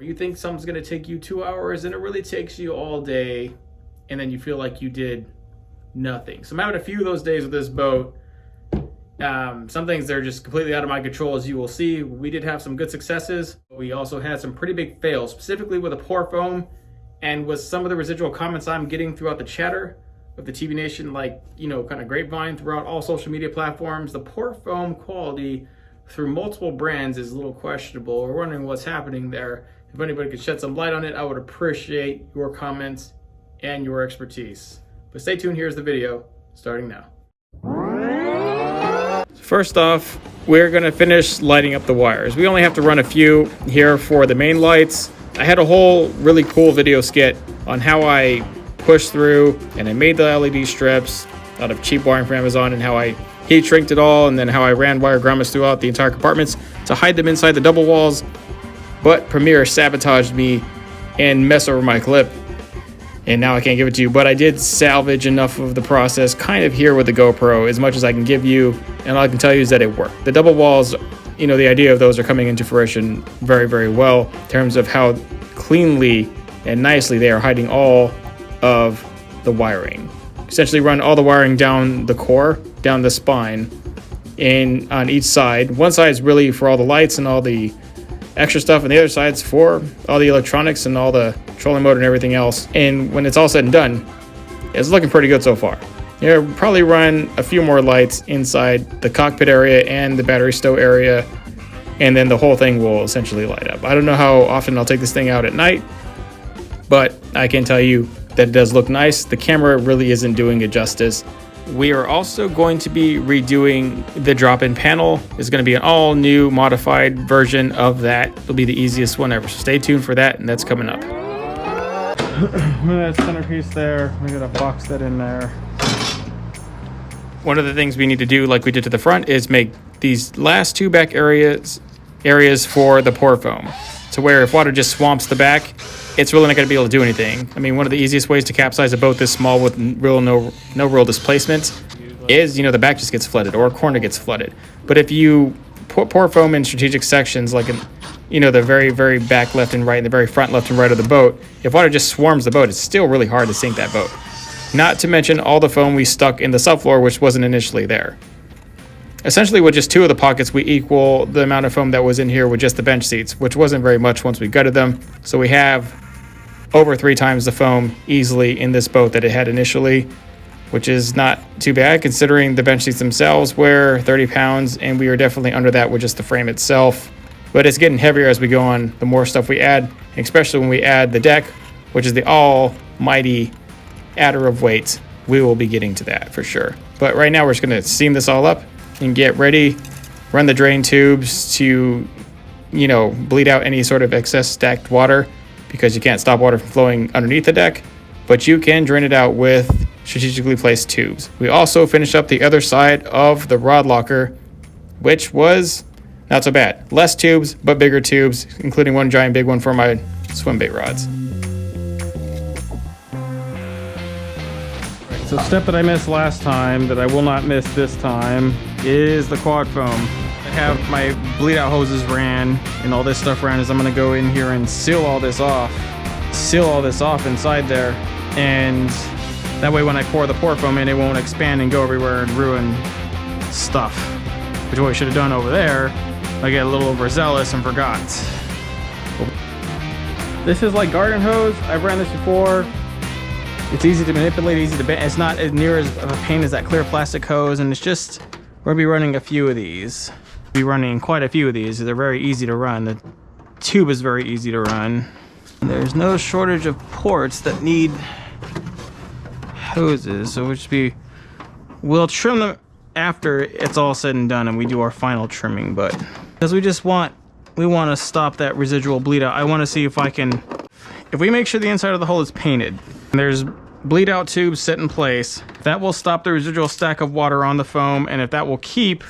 You think something's gonna take you 2 hours and it really takes you all day, and then you feel like you did nothing. So I'm having a few of those days with this boat. Some things they're just completely out of my control, as you will see. We did have some good successes. We also had some pretty big fails, specifically with a pour foam and with some of the residual comments I'm getting throughout the chatter of the TV Nation, like, you know, kind of grapevine throughout all social media platforms. The pour foam quality through multiple brands is a little questionable. We're wondering what's happening there. If anybody could shed some light on it, I would appreciate your comments and your expertise. But stay tuned, here's the video, starting now. First off, we're gonna finish lighting up the wires. We only have to run a few here for the main lights. I had a whole really cool video skit on how I pushed through and I made the LED strips out of cheap wiring from Amazon, and how I heat shrinked it all, and then how I ran wire grommets throughout the entire compartments to hide them inside the double walls. But Premiere sabotaged me and messed over my clip, and now I can't give it to you. But I did salvage enough of the process kind of here with the GoPro, as much as I can give you, and all I can tell you is that it worked. The double walls, you know, the idea of those are coming into fruition very, very well in terms of how cleanly and nicely they are hiding all of the wiring. Essentially run all the wiring down the core, down the spine, and on each side. One side is really for all the lights and all the extra stuff, and the other side's for all the electronics and all the trolling motor and everything else. And when it's all said and done, it's looking pretty good so far. You'll probably run a few more lights inside the cockpit area and the battery stow area, and then the whole thing will essentially light up. I don't know how often I'll take this thing out at night, but I can tell you that it does look nice. The camera really isn't doing it justice. We are also going to be redoing the drop-in panel. It's going to be an all new modified version of that. It'll be the easiest one ever. So stay tuned for that, and that's coming up. That centerpiece there, we got to box that in there. One of the things we need to do, like we did to the front, is make these last two back areas for the pour foam, to where if water just swamps the back, it's really not going to be able to do anything. I mean, one of the easiest ways to capsize a boat this small with no real displacement is, you know, the back just gets flooded or a corner gets flooded. But if you pour foam in strategic sections, like in, you know, the very, very back left and right and the very front left and right of the boat, if water just swarms the boat, it's still really hard to sink that boat. Not to mention all the foam we stuck in the subfloor, which wasn't initially there. Essentially, with just two of the pockets, we equal the amount of foam that was in here with just the bench seats, which wasn't very much once we gutted them. So we have over 3 times the foam easily in this boat that it had initially, which is not too bad considering the bench seats themselves were 30 pounds, and we are definitely under that with just the frame itself. But it's getting heavier as we go on, the more stuff we add, especially when we add the deck, which is the almighty adder of weight. We will be getting to that for sure. But right now we're just going to seam this all up and get ready, run the drain tubes to, you know, bleed out any sort of excess stacked water, because you can't stop water from flowing underneath the deck, but you can drain it out with strategically placed tubes. We also finished up the other side of the rod locker, which was not so bad. Less tubes, but bigger tubes, including one giant big one for my swim bait rods. So step that I missed last time that I will not miss this time is the quad foam. I have my bleed out hoses ran and all this stuff ran, as I'm gonna go in here and seal all this off inside there, and that way when I pour the pour foam in, it won't expand and go everywhere and ruin stuff, which is what we should have done over there. I get a little overzealous and forgot. This is like garden hose. I've ran this before. It's easy to manipulate, easy to bend. It's not as near as of a pain as that clear plastic hose, and it's just, we're gonna be running a few of these. Be running quite a few of these. They're very easy to run. The tube is very easy to run. And there's no shortage of ports that need hoses, so we'll trim them after it's all said and done and we do our final trimming. But because we want to stop that residual bleed out, I want to see if we make sure the inside of the hull is painted and there's bleed out tubes set in place, that will stop the residual stack of water on the foam, and if that will keep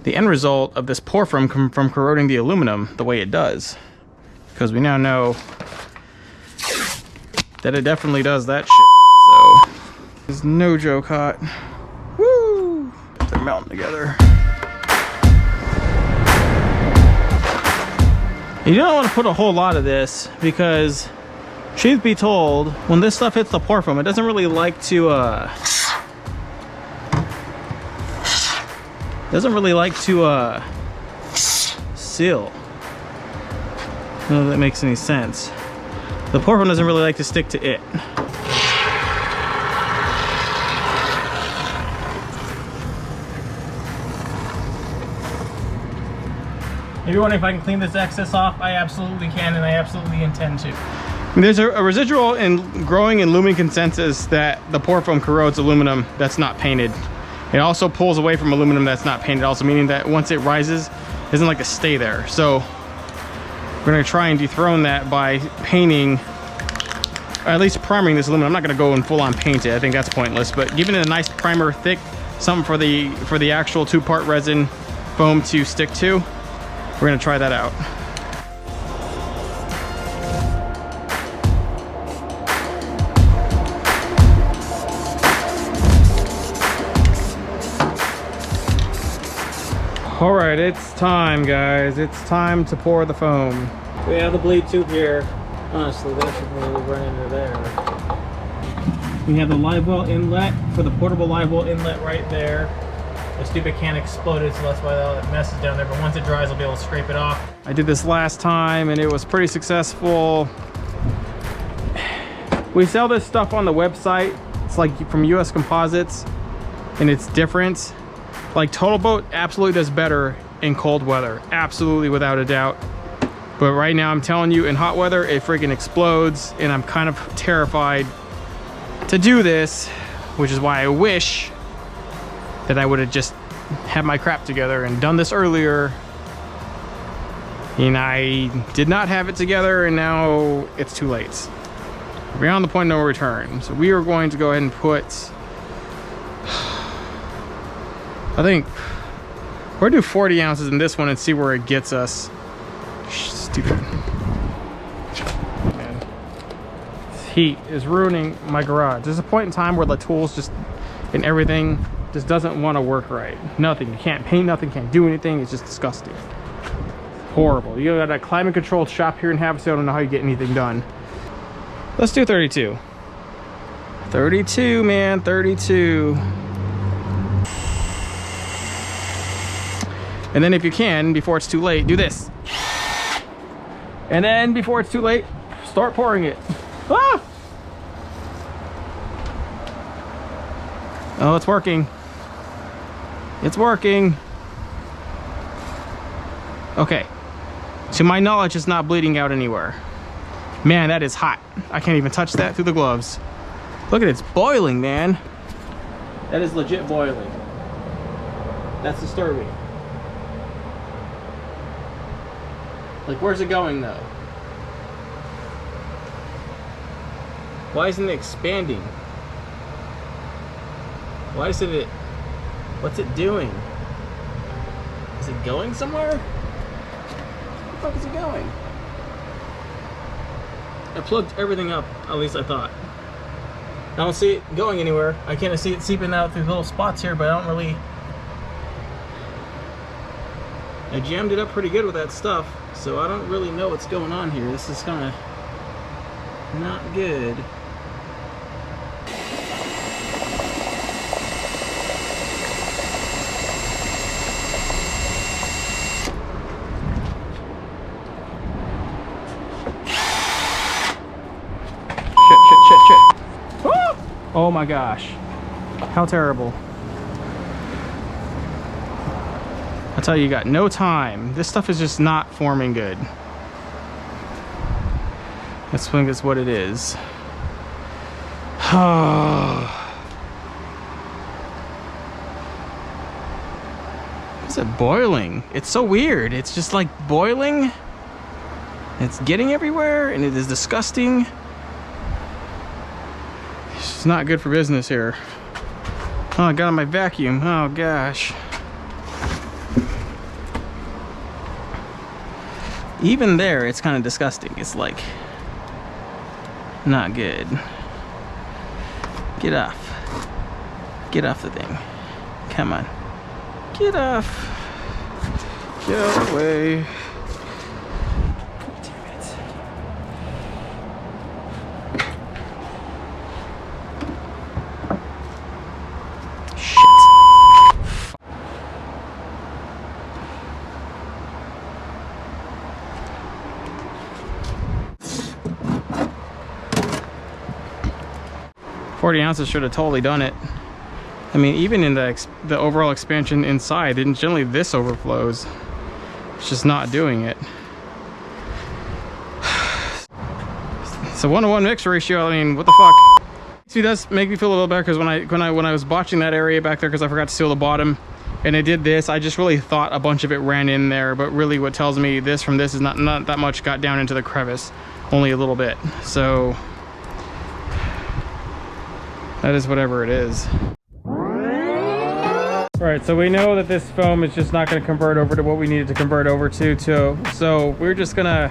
the end result of this pour foam from corroding the aluminum the way it does, because we now know that it definitely does that shit. So there's no joke hot. Woo! They're melting together. You don't want to put a whole lot of this because, truth be told, when this stuff hits the pour foam, it doesn't really like to seal. I don't know if that makes any sense. The pour foam doesn't really like to stick to it. If you're wondering if I can clean this excess off, I absolutely can, and I absolutely intend to. There's a residual in growing and looming consensus that the pour foam corrodes aluminum that's not painted. It also pulls away from aluminum that's not painted, also meaning that once it rises, it doesn't like to stay there. So we're gonna try and dethrone that by painting, or at least priming this aluminum. I'm not gonna go and full on paint it, I think that's pointless, but giving it a nice primer, thick, something for the actual 2-part resin foam to stick to. We're gonna try that out. All right, it's time, guys. It's time to pour the foam. We have the bleed tube here. Honestly, that should really run into there. We have the live well inlet for the portable live well inlet right there. The stupid can exploded, so that's why all that mess is down there, but once it dries, I'll be able to scrape it off. I did this last time, and it was pretty successful. We sell this stuff on the website. It's like from US Composites, and it's different. Like Total Boat absolutely does better in cold weather, absolutely without a doubt. But right now, I'm telling you, in hot weather, it freaking explodes, and I'm kind of terrified to do this, which is why I wish that I would have just had my crap together and done this earlier. And I did not have it together, and now it's too late. We're beyond the point of no return. So we are going to go ahead and put, I think, we're gonna do 40 ounces in this one and see where it gets us. Stupid. Man. This heat is ruining my garage. There's a point in time where the tools just, and everything just doesn't want to work right. Nothing. You can't paint nothing, can't do anything. It's just disgusting. Horrible. You got a climate controlled shop here in Havasu. I don't know how you get anything done. Let's do 32. 32, man, 32. And then if you can, before it's too late, do this. And then before it's too late, start pouring it. Ah! Oh, it's working. It's working. Okay. To my knowledge, it's not bleeding out anywhere. Man, that is hot. I can't even touch that through the gloves. Look at it, it's boiling, man. That is legit boiling. That's disturbing. Like, where's it going, though? Why isn't it expanding? Why isn't it... What's it doing? Is it going somewhere? Where the fuck is it going? I plugged everything up, at least I thought. I don't see it going anywhere. I can't see it seeping out through little spots here, but I don't really... I jammed it up pretty good with that stuff, so I don't really know what's going on here. This is kind of not good. Shit. Oh my gosh. How terrible. I tell you, you got no time. This stuff is just not forming good. I think that's what it is. Is it boiling? It's so weird. It's just like boiling. It's getting everywhere, and it is disgusting. It's not good for business here. Oh, I got on my vacuum. Oh gosh. Even there, it's kind of disgusting. It's like not good. Get off. Get off the thing. Come on. Get off. Get away. 40 ounces should have totally done it. I mean, even in the overall expansion inside, and generally this overflows. It's just not doing it. It's a 1-to-1 mix ratio. I mean, what the fuck? See, it does make me feel a little better, because when I was botching that area back there, because I forgot to seal the bottom, and it did this, I just really thought a bunch of it ran in there, but really what tells me this from this is not that much got down into the crevice, only a little bit. So that is whatever it is. All right, so we know that this foam is just not going to convert over to what we needed to convert over to. So we're just gonna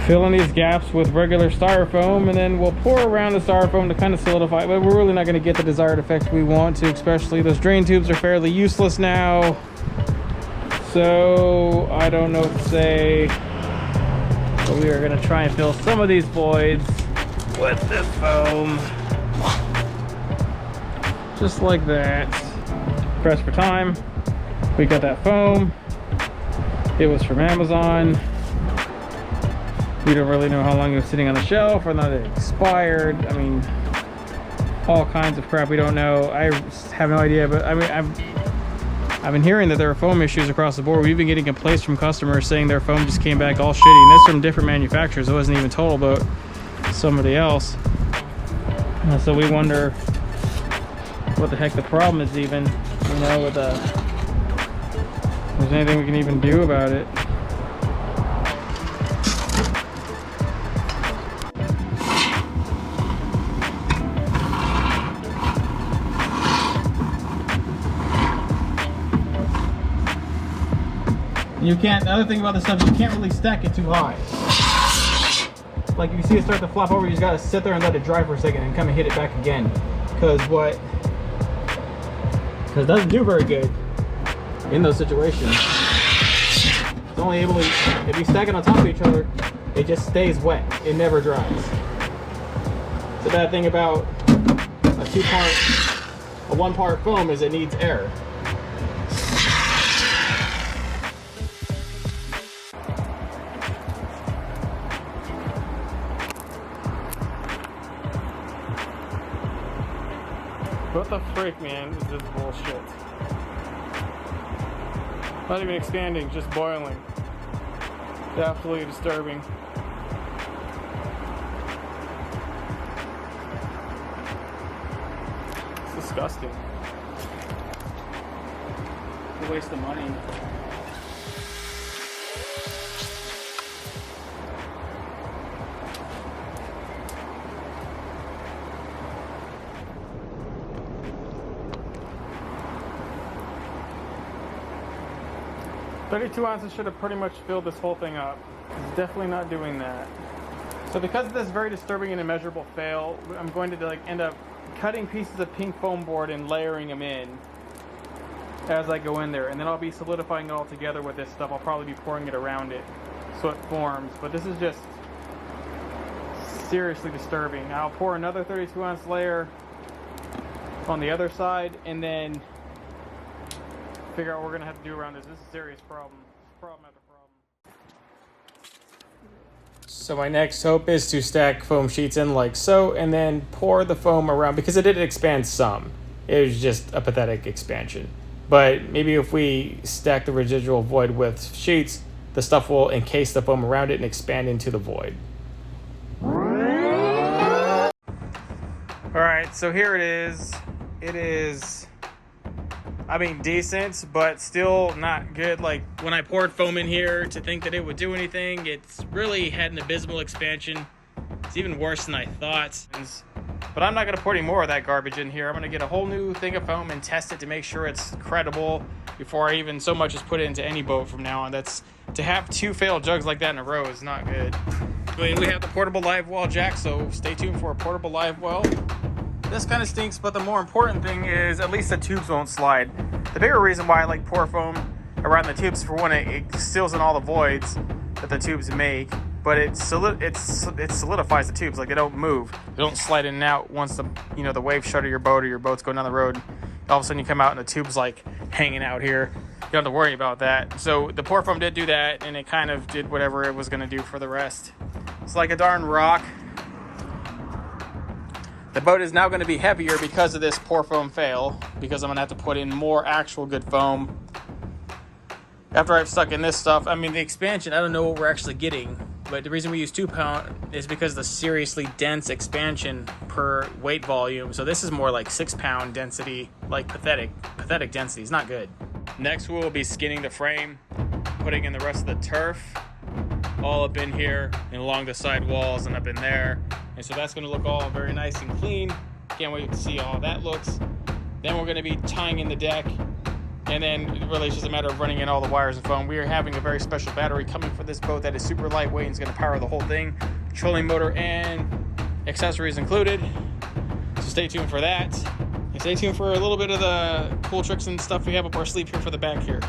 fill in these gaps with regular styrofoam, and then we'll pour around the styrofoam to kind of solidify, but we're really not going to get the desired effect we want to, especially those drain tubes are fairly useless now. So I don't know what to say, but we are going to try and fill some of these voids with this foam. Just like that. Press for time. We got that foam. It was from Amazon. We don't really know how long it was sitting on the shelf or not it expired. I mean, all kinds of crap we don't know. I have no idea, but I mean, I've been hearing that there are foam issues across the board. We've been getting complaints from customers saying their foam just came back all shitty. And this from different manufacturers. It wasn't even total about somebody else. So we wonder what the heck the problem is even, you know, with if there's anything we can even do about it. You can't, the other thing about this stuff, you can't really stack it too high. Like if you see it start to flop over, you just gotta sit there and let it dry for a second and come and hit it back again. Because it doesn't do very good in those situations. It's only able to, if you stack it on top of each other, it just stays wet. It never dries. The bad thing about a one-part foam is it needs air. What the frick, man, is this bullshit? Not even expanding, just boiling. It's absolutely disturbing. It's disgusting. It's a waste of money. .32 ounces should have pretty much filled this whole thing up. It's definitely not doing that. So because of this very disturbing and immeasurable fail, I'm going to end up cutting pieces of pink foam board and layering them in as I go in there. And then I'll be solidifying it all together with this stuff. I'll probably be pouring it around it so it forms. But this is just seriously disturbing. I'll pour another 32 ounce layer on the other side and then figure out what we're gonna have to do around this. This is a serious problem. Problem after problem. So my next hope is to stack foam sheets in like so, and then pour the foam around, because it did expand some. It was just a pathetic expansion. But maybe if we stack the residual void with sheets, the stuff will encase the foam around it and expand into the void. All right, so here it is. It is, I mean, decent, but still not good. Like when I poured foam in here to think that it would do anything, it's really had an abysmal expansion. It's even worse than I thought. But I'm not gonna pour any more of that garbage in here. I'm gonna get a whole new thing of foam and test it to make sure it's credible before I even so much as put it into any boat from now on. That's, to have 2 failed jugs like that in a row is not good. I mean, we have the portable live well jack, so stay tuned for a portable live well. This kind of stinks, but the more important thing is at least the tubes won't slide. The bigger reason why I like pour foam around the tubes, for one, it seals in all the voids that the tubes make, but it solidifies the tubes. Like, they don't move. They don't slide in and out once the waves shutter your boat or your boat's going down the road. All of a sudden you come out and the tube's like hanging out here. You don't have to worry about that. So the pour foam did do that, and it kind of did whatever it was going to do for the rest. It's like a darn rock. The boat is now going to be heavier because of this pour foam fail, because I'm going to have to put in more actual good foam. After I've stuck in this stuff, I mean, the expansion, I don't know what we're actually getting, but the reason we use 2 pound is because of the seriously dense expansion per weight volume. So this is more like 6 pound density, like pathetic density. It's not good. Next, we will be skinning the frame, putting in the rest of the turf, all up in here and along the side walls and up in there. And so that's going to look all very nice and clean. Can't wait to see how that looks. Then we're going to be tying in the deck. And then really it's just a matter of running in all the wires and foam. We are having a very special battery coming for this boat that is super lightweight and is going to power the whole thing. Trolling motor and accessories included. So stay tuned for that. And stay tuned for a little bit of the cool tricks and stuff we have up our sleeve here for the back here.